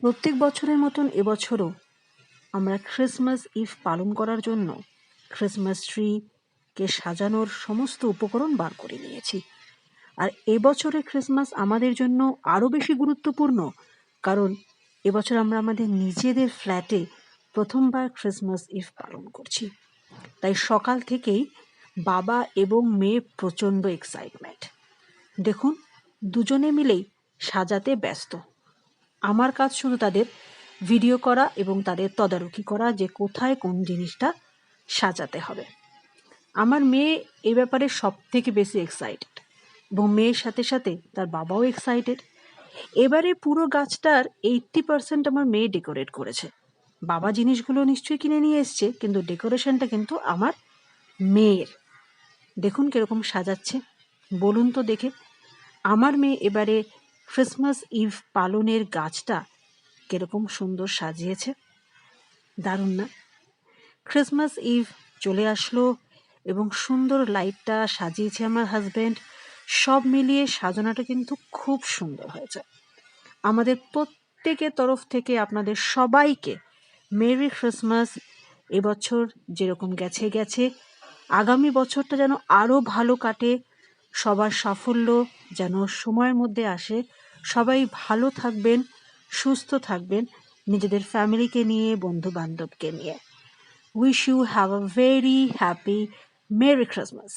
প্রত্যেক বছরের মতন এবছরও আমরা ক্রিসমাস ইভ পালন করার জন্য ক্রিসমাস ট্রিকে সাজানোর সমস্ত উপকরণ বার করে নিয়েছি। আর এবছরের ক্রিসমাস আমাদের জন্য আরও বেশি গুরুত্বপূর্ণ, কারণ এবছর আমরা আমাদের নিজেদের ফ্ল্যাটে প্রথমবার ক্রিসমাস ইভ পালন করছি। তাই সকাল থেকেই বাবা এবং মেয়ে প্রচণ্ড এক্সাইটমেন্ট। দেখুন, দুজনে মিলেই সাজাতে ব্যস্ত। আমার কাজ শুধু তাদের ভিডিও করা এবং তাদের তদারকি করা যে কোথায় কোন জিনিসটা সাজাতে হবে। আমার মেয়ে এ ব্যাপারে সব থেকে বেশি এক্সাইটেড এবং মেয়ের সাথে সাথে তার বাবাও এক্সাইটেড। এবারে পুরো গাছটার 80% আমার মেয়ে ডেকোরেট করেছে। বাবা জিনিসগুলো নিশ্চয়ই কিনে নিয়ে এসছে, কিন্তু ডেকোরেশনটা কিন্তু আমার মেয়ের। দেখুন কিরকম সাজাচ্ছে, বলুন তো দেখে। আমার মেয়ে এবারে ক্রিসমাস ইভ পালনের গাছটা কিরকম সুন্দর সাজিয়েছে, দারুণ না? ক্রিসমাস ইভ চলে আসলো এবং সুন্দর লাইটটা সাজিয়েছে আমার হাজব্যান্ড। সব মিলিয়ে সাজানোটা কিন্তু খুব সুন্দর হয়েছে। আমাদের প্রত্যেকের তরফ থেকে আপনাদের সবাইকে মেরি ক্রিসমাস। এবছর যেরকম গেছে গেছে, আগামী বছরটা যেন আরও ভালো কাটে, সবার সাফল্য যেন সময়ের মধ্যে আসে। সবাই ভালো থাকবেন, সুস্থ থাকবেন, নিজেদের ফ্যামিলিকে নিয়ে, বন্ধু বান্ধবকে নিয়ে। Wish you have a very happy merry Christmas.